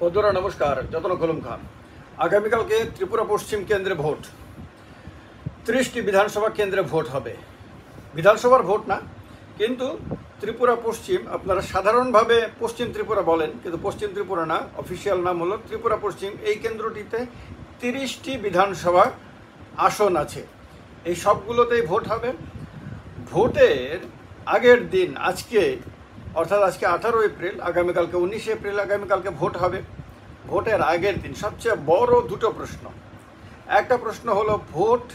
বন্ধুরা নমস্কার। যতন কলম খান। আগামীকালকে ত্রিপুরা পশ্চিম কেন্দ্রে ভোট, 30টি বিধানসভা কেন্দ্রে ভোট হবে। বিধানসভার ভোট না, কিন্তু ত্রিপুরা পশ্চিম, আপনারা সাধারণভাবে পশ্চিম ত্রিপুরা বলেন, কিন্তু পশ্চিম ত্রিপুরা না, অফিসিয়াল নাম হলো ত্রিপুরা পশ্চিম। এই কেন্দ্রটিতে 30টি বিধানসভা আসন আছে। এই সবগুলোতেই ভোট হবে। ভোটের আগের দিন আজকে, অর্থাৎ আজকে 18 এপ্রিল, আগামীকালকে 19 এপ্রিল, আগামীকালকে ভোট হবে। ভোটের আগের দিন সবচেয়ে বড় দুটো প্রশ্ন। একটা প্রশ্ন হলো ভোট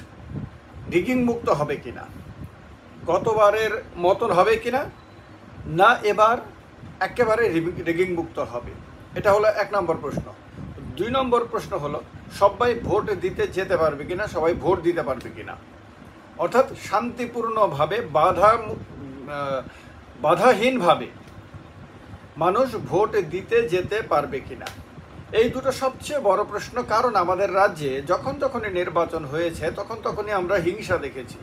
রিগিং মুক্ত হবে কিনা, গতবারের মতন হবে কিনা, না এবার একেবারে রিগিং মুক্ত হবে। এটা হলো 1 নম্বর প্রশ্ন। 2 নম্বর প্রশ্ন হলো সবাই ভোট দিতে যেতে পারবে কিনা, সবাই ভোট দিতে পারবে কিনা, অর্থাৎ শান্তিপূর্ণভাবে বাধাহীনভাবে মানুষ ভোট দিতে যেতে পারবে কিনা। এই দুটো সবচেয়ে বড় প্রশ্ন। কারণ আমাদের রাজ্যে যখনই নির্বাচন হয়েছে তখনই আমরা হিংসা দেখেছি।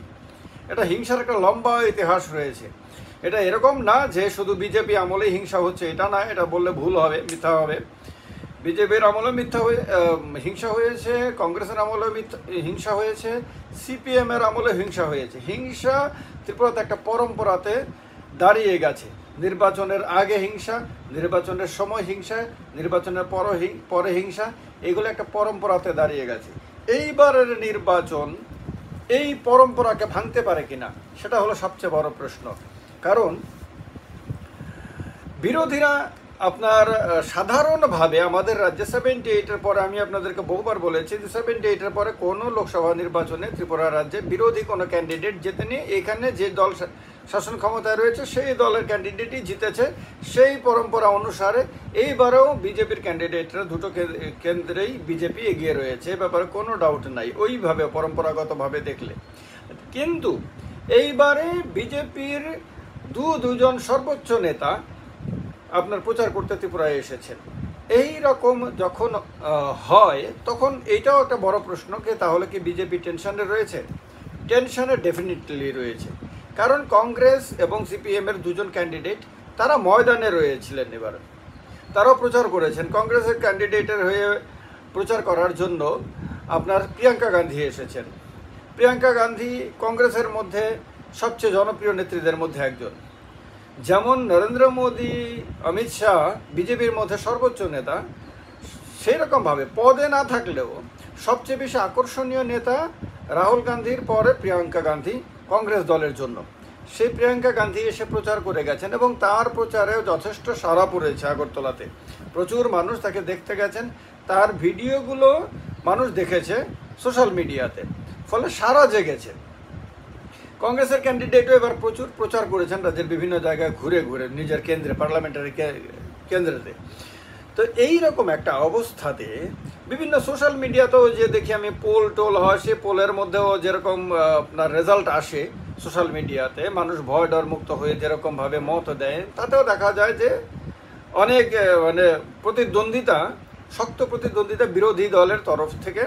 এটা হিংসার একটা লম্বা ইতিহাস রয়েছে। এটা এরকম না যে শুধু বিজেপি আমলে হিংসা হচ্ছে, এটা না, এটা বললে ভুল হবে, মিথ্যা হবে। বিজেপির আমলে হিংসা হয়েছে, কংগ্রেসের আমলে হিংসা হয়েছে, সিপিএমের আমলে হিংসা হয়েছে। হিংসা ত্রিপুরাতে একটা পরম্পরাতে দাঁড়িয়ে গেছে। নির্বাচনের আগে হিংসা, নির্বাচনের সময় হিংসা, নির্বাচনের পরে হিংসা, এগুলো একটা পরম্পরাতে দাঁড়িয়ে গেছে। এইবারের নির্বাচন এই পরম্পরাকে ভাঙতে পারে কিনা, সেটা হলো সবচেয়ে বড় প্রশ্ন। কারণ বিরোধীরা আপনার সাধারণভাবে আমাদের রাজ্যে 78-এর পরে, আমি আপনাদেরকে বহুবার বলেছি যে 78-এর পরে কোনো লোকসভা নির্বাচনে ত্রিপুরা রাজ্যে বিরোধী কোনো ক্যান্ডিডেট জেতেনি। এখানে যে দল শাসন ক্ষমতায় রয়েছে সেই দলের ক্যান্ডিডেটই জিতেছে। সেই পরম্পরা অনুসারে এইবারেও বিজেপির ক্যান্ডিডেটরা দুটো কেন্দ্রেই বিজেপি এগিয়ে রয়েছে, এ ব্যাপারে কোনো ডাউট নাই ওইভাবে পরম্পরাগতভাবে দেখলে। কিন্তু এইবারে বিজেপির দুজন সর্বোচ্চ নেতা আপনার প্রচার করতে ত্রিপুরায় এসেছেন। এই রকম যখন হয় তখন এইটাও একটা বড় প্রশ্ন, যে তাহলে কি বিজেপি টেনশনে রয়েছে? টেনশনে ডেফিনেটলি রয়েছে। কারণ কংগ্রেস এবং সিপিএমের দুজন ক্যান্ডিডেট তারা ময়দানে রয়েছিলেন। এবার তারাও প্রচার করেছেন। কংগ্রেসের ক্যান্ডিডেটের হয়ে প্রচার করার জন্য আপনার প্রিয়াঙ্কা গান্ধী এসেছেন। প্রিয়াঙ্কা গান্ধী কংগ্রেসের মধ্যে সবচেয়ে জনপ্রিয় নেত্রীদের মধ্যে একজন। যেমন নরেন্দ্র মোদী, অমিত শাহ বিজেপির মধ্যে সর্বোচ্চ নেতা, সেই রকমভাবে পদে না থাকলেও সবচেয়ে বেশি আকর্ষণীয় নেতা রাহুল গান্ধীর পরে প্রিয়াঙ্কা গান্ধী কংগ্রেস দলের জন্য। সেই প্রিয়াঙ্কা গান্ধী এসে প্রচার করে গেছেন এবং তার প্রচারেও যথেষ্ট সাড়া পড়েছে। আগরতলাতে প্রচুর মানুষ তাকে দেখতে গেছেন, তার ভিডিওগুলো মানুষ দেখেছে সোশ্যাল মিডিয়াতে, ফলে সাড়া জেগেছে। কংগ্রেসের ক্যান্ডিডেটও এবার প্রচুর প্রচার করেছেন রাজ্যের বিভিন্ন জায়গায় ঘুরে ঘুরে নিজের কেন্দ্রে, পার্লামেন্টারি কেন্দ্রেতে। তো এই রকম একটা অবস্থাতে বিভিন্ন সোশ্যাল মিডিয়াতেও যে দেখি আমি পোল হয়, সে পোলের মধ্যেও যেরকম আপনার রেজাল্ট আসে সোশ্যাল মিডিয়াতে, মানুষ ভয় ডর মুক্ত হয়ে যেরকমভাবে মত দেয়, তাতেও দেখা যায় যে অনেক শক্ত প্রতিদ্বন্দ্বিতা বিরোধী দলের তরফ থেকে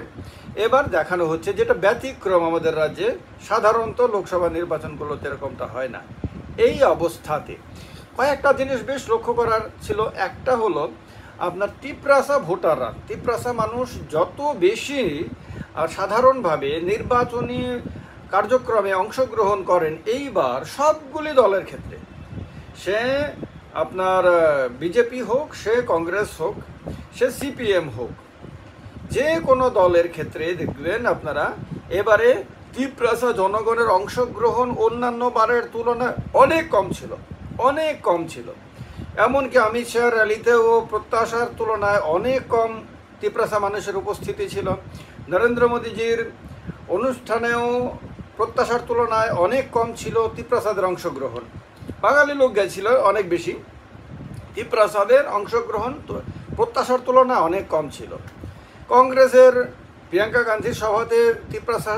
এবার দেখানো হচ্ছে, যেটা ব্যতিক্রম আমাদের রাজ্যে। সাধারণত লোকসভা নির্বাচনগুলোতে এরকমটা হয় না। এই অবস্থাতে কয়েকটা জিনিস বেশ লক্ষ্য করার ছিল। একটা হলো আপনার তিপ্রাসা ভোটাররা, তিপ্রাসা মানুষ যত বেশি আর সাধারণভাবে নির্বাচনী কার্যক্রমে অংশগ্রহণ করেন এইবার সবগুলি দলের ক্ষেত্রে, সে আপনার বিজেপি হোক, সে কংগ্রেস হোক, সে সিপিএম হোক, যে কোনো দলের ক্ষেত্রে দেখবেন আপনারা এবারে তিপ্রাসা জনগণের অংশগ্রহণ অন্যান্য বারের তুলনায় অনেক কম ছিল। এমনকি অমিত শাহ র্যালিতেও প্রত্যাশার তুলনায় অনেক কম তিপ্রাসা মানুষের উপস্থিতি ছিল। নরেন্দ্র মোদীজির অনুষ্ঠানেও প্রত্যাশার তুলনায় অনেক কম ছিল তিপ্রাসাদের অংশগ্রহণ। বাঙালি লোক গেছিল অনেক বেশি, তিপ্রাসাদের অংশগ্রহণ প্রত্যাশার তুলনায় অনেক কম ছিল। কংগ্রেসের প্রিয়াঙ্কা গান্ধীর সভাতে তিপ্রাসা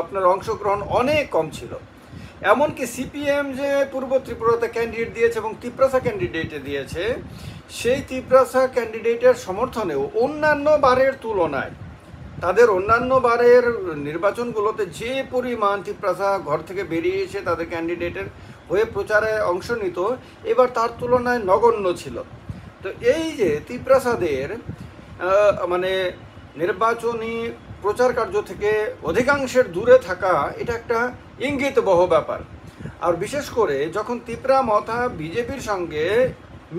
আপনার অংশগ্রহণ অনেক কম ছিল। এমনকি সিপিএম যে পূর্ব ত্রিপুরাতে ক্যান্ডিডেট দিয়েছে এবং তিপ্রাসা ক্যান্ডিডেট দিয়েছে, সেই তিপ্রাসা ক্যান্ডিডেটের সমর্থনেও অন্যান্য বারের তুলনায়, তাদের অন্যান্য বারের নির্বাচনগুলোতে যে পরিমাণ তিপ্রাসা ঘর থেকে বেরিয়ে এসে তাদের ক্যান্ডিডেটের হয়ে প্রচারে অংশ নিত, এবার তার তুলনায় নগণ্য ছিল। তো এই যে ত্রিপ্রাসাদের মানে নির্বাচনী প্রচার কার্য থেকে অধিকাংশের দূরে থাকা, এটা একটা ইঙ্গিতবহ ব্যাপার। আর বিশেষ করে যখন তিপ্রামথা বিজেপির সঙ্গে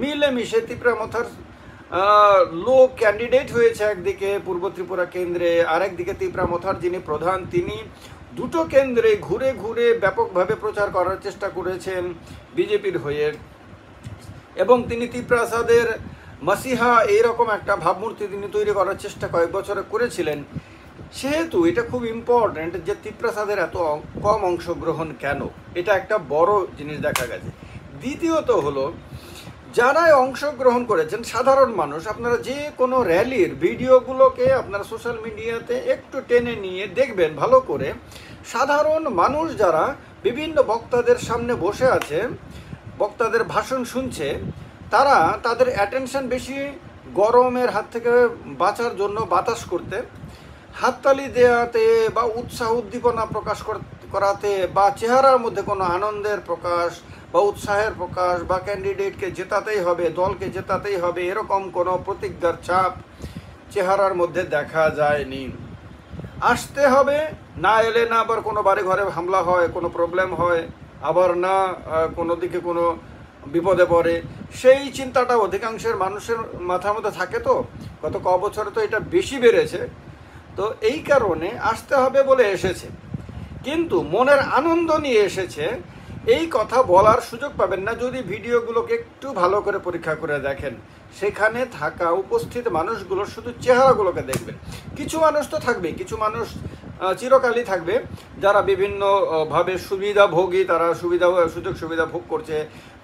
মিলেমিশে তিপ্রামথার লোক ক্যান্ডিডেট হয়েছে একদিকে পূর্ব ত্রিপুরা কেন্দ্রে, আর একদিকে তিপ্রামথার যিনি প্রধান তিনি দুটো কেন্দ্রে ঘুরে ঘুরে ব্যাপকভাবে প্রচার করার চেষ্টা করেছেন বিজেপির হয়ে, এবং তিনি ত্রিপ্রাসাদের মাসিহা এইরকম একটা ভাবমূর্তি তিনি তৈরি করার চেষ্টা কয়েক বছরে করেছিলেন। সেহেতু এটা খুব ইম্পর্ট্যান্ট যে ত্রিপ্রাসাদের এত কম অংশগ্রহণ কেন, এটা একটা বড় জিনিস দেখা গেছে। দ্বিতীয়ত হলো, যারা অংশগ্রহণ করেছেন সাধারণ মানুষ, আপনারা যে কোনো র্যালির ভিডিওগুলোকে আপনারা সোশ্যাল মিডিয়াতে একটু টেনে নিয়ে দেখবেন ভালো করে। সাধারণ মানুষ যারা বিভিন্ন বক্তাদের সামনে বসে আছে, বক্তাদের ভাষণ শুনছে, তারা তাদের অ্যাটেনশন বেশি গরমের হাত থেকে বাঁচার জন্য বাতাস করতে, হাততালি দেওয়াতে বা উৎসাহ উদ্দীপনা প্রকাশ করাতে বা চেহারার মধ্যে কোনো আনন্দের প্রকাশ বা উৎসাহের প্রকাশ বা ক্যান্ডিডেটকে জেতাতেই হবে, দলকে জেতাতেই হবে, এরকম কোনো প্রতিজ্ঞার ছাপ চেহারার মধ্যে দেখা যায়নি। আসতে হবে, না এলে না আবার কোনো বাড়ি ঘরে হামলা হয়, কোনো প্রবলেম হয়, আবার না কোনো দিকে কোনো বিপদে পড়ে, সেই চিন্তাটা অধিকাংশের মানুষের মাথার মধ্যে থাকে। তো গত বছরে তো এটা বেশি বেড়েছে। তো এই কারণে আসতে হবে বলে এসেছে, কিন্তু মনের আনন্দ নিয়ে এসেছে এই কথা বলার সুযোগ পাবেন না যদি ভিডিওগুলোকে একটু ভালো করে পরীক্ষা করে দেখেন। সেখানে থাকা উপস্থিত মানুষগুলোর শুধু চেহারাগুলোকে দেখবেন। কিছু মানুষ তো থাকবেই, কিছু মানুষ চিরকালই থাকবে যারা বিভিন্নভাবে সুবিধাভোগী, তারা সুযোগ সুবিধা ভোগ করছে,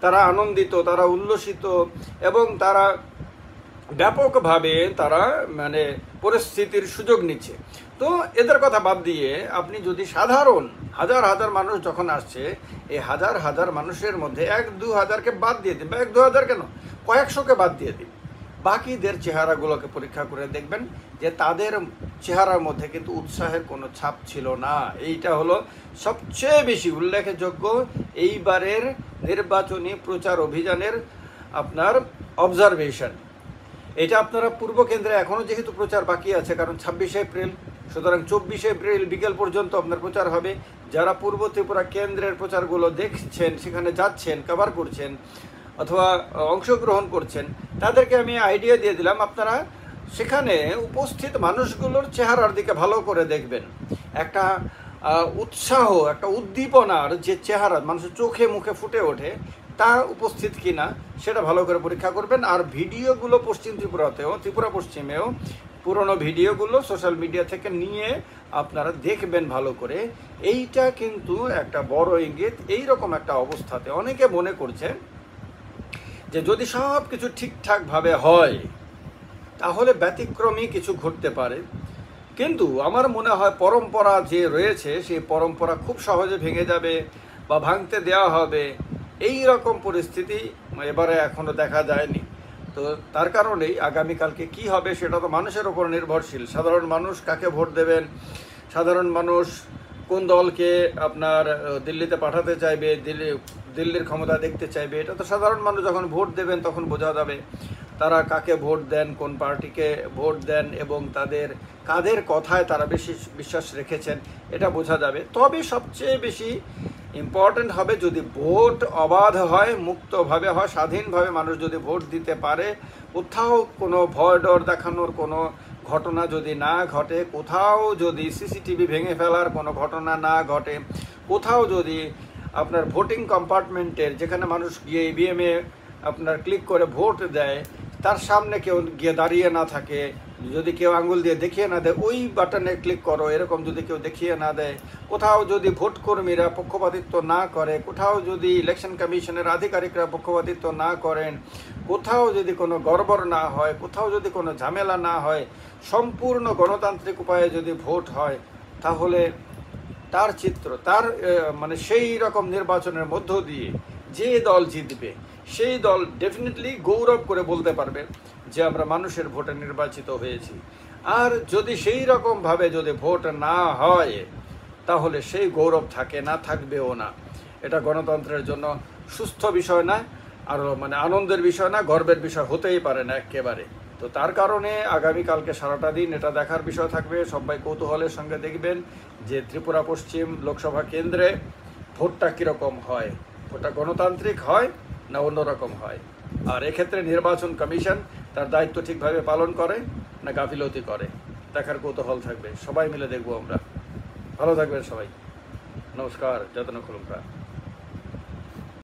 তারা আনন্দিত, তারা উল্লসিত, এবং তারা ব্যাপকভাবে তারা মানে পরিস্থিতির সুযোগ নিচ্ছে। তো এদের কথা বাদ দিয়ে আপনি যদি সাধারণ হাজার হাজার মানুষ যখন আসছে, এই হাজার হাজার মানুষের মধ্যে 1-2 হাজারকে বাদ দিয়ে দিন, বা 1-2 হাজার কেন, কয়েকশোকে বাদ দিয়ে দিন, বাকিদের চেহারাগুলোকে পরীক্ষা করে দেখবেন যে তাদের চেহারার মধ্যে কিন্তু উৎসাহের কোনো ছাপ ছিল না। এইটা হলো সবচেয়ে বেশি উল্লেখযোগ্য এইবারের নির্বাচনী প্রচার অভিযানের আপনার অবজারভেশন। এটা আপনারা পূর্ব কেন্দ্রে এখনও যেহেতু প্রচার বাকি আছে, কারণ 26শে এপ্রিল, সুতরাং 24শে এপ্রিল বিকেল পর্যন্ত আপনার প্রচার হবে। যারা পূর্ব ত্রিপুরা কেন্দ্রের প্রচারগুলো দেখছেন, সেখানে যাচ্ছেন, কভার করছেন অথবা অংশগ্রহণ করছেন, তাদেরকে আমি আইডিয়া দিয়ে দিলাম, আপনারা সেখানে উপস্থিত মানুষগুলোর চেহারার দিকে ভালো করে দেখবেন। একটা উৎসাহ, একটা উদ্দীপনার যে চেহারা মানুষের চোখে মুখে ফুটে ওঠে, তা উপস্থিত কিনা সেটা ভালো করে পরীক্ষা করবেন। আর ভিডিওগুলো পশ্চিম ত্রিপুরাতেও, ত্রিপুরা পশ্চিমেও পুরনো ভিডিওগুলো সোশ্যাল মিডিয়া থেকে নিয়ে আপনারা দেখবেন ভালো করে। এইটা কিন্তু একটা বড় ইঙ্গিত। এইরকম একটা অবস্থাতে অনেকে মনে করছে যে যদি সব কিছু ঠিকঠাকভাবে হয় তাহলে ব্যতিক্রমী কিছু ঘটতে পারে, কিন্তু আমার মনে হয় পরম্পরা যে রয়েছে সেই পরম্পরা খুব সহজে ভেঙে যাবে বা ভাঙতে দেওয়া হবে, এই রকম পরিস্থিতি এবারে এখনো দেখা যায়নি। তো তার কারণেই আগামীকালকে কি হবে সেটা তো মানুষের ওপর নির্ভরশীল। সাধারণ মানুষ কাকে ভোট দেবেন, সাধারণ মানুষ কোন দলকে আপনার দিল্লিতে পাঠাতে চাইবে, দিল্লির ক্ষমতা দেখতে চাইবে, এটা তো সাধারণ মানুষ যখন ভোট দেবেন তখন বোঝা যাবে তারা কাকে ভোট দেন, কোন পার্টিকে ভোট দেন, এবং কাদের কথায় তারা বেশি বিশ্বাস রেখেছেন, এটা বোঝা যাবে। তবে সবচেয়ে বেশি ইম্পর্ট্যান্ট হবে যদি ভোট অবাধ হয়, মুক্তভাবে হয়, স্বাধীনভাবে মানুষ যদি ভোট দিতে পারে, কোথাও কোনো ভয় ডর দেখানোর কোনো ঘটনা যদি না ঘটে, কোথাও যদি সিসিটিভি ভেঙে ফেলার কোনো ঘটনা না ঘটে, কোথাও যদি আপনার ভোটিং কম্পার্টমেন্টের যেখানে মানুষ গিয়ে ইভিএমে আপনার ক্লিক করে ভোট দেয় তার সামনে কেউ গিয়ে দাঁড়িয়ে না থাকে, যদি কেউ আঙ্গুল দিয়ে দেখিয়ে না দেয় ওই বাটনে ক্লিক করো এরকম যদি কেউ দেখিয়ে না দেয়, কোথাও যদি ভোট কর্মীরা পক্ষপাতিত্ব না করে, কোথাও যদি ইলেকশন কমিশনের আধিকারিকরা পক্ষপাতিত্ব না করেন, কোথাও যদি কোনো গড়বড় না হয়, কোথাও যদি কোনো ঝামেলা না হয়, সম্পূর্ণ গণতান্ত্রিক উপায়ে যদি ভোট হয়, তাহলে তার চিত্র, তার মানে সেই রকম নির্বাচনের মধ্য দিয়ে যে দল জিতবে সেই দল ডেফিনেটলি গৌরব করে বলতে পারবে যে আমরা মানুষের ভোটে নির্বাচিত হয়েছি। আর যদি সেই রকমভাবে যদি ভোট না হয় তাহলে সেই গৌরব থাকে না, থাকবেও না। এটা গণতন্ত্রের জন্য সুস্থ বিষয় না। আরও মানে আনন্দের বিষয় না, গর্বের বিষয় হতেই পারে না একেবারে। তো তার কারণে আগামীকালকে সারাটা দিন এটা দেখার বিষয় থাকবে। সবাই কৌতূহলের সঙ্গে দেখবেন যে ত্রিপুরা পশ্চিম লোকসভা কেন্দ্রে ভোটটা কীরকম হয়, ভোটটা গণতান্ত্রিক হয় না অন্যরকম হয়, আর এক্ষেত্রে নির্বাচন কমিশন তার দায়িত্ব ঠিকভাবে পালন করে না গাফিলতি করে, দেখার কৌতূহল থাকবে। সবাই মিলে দেখবো আমরা। ভালো থাকবেন সবাই। নমস্কার। যতন খুলুমকা।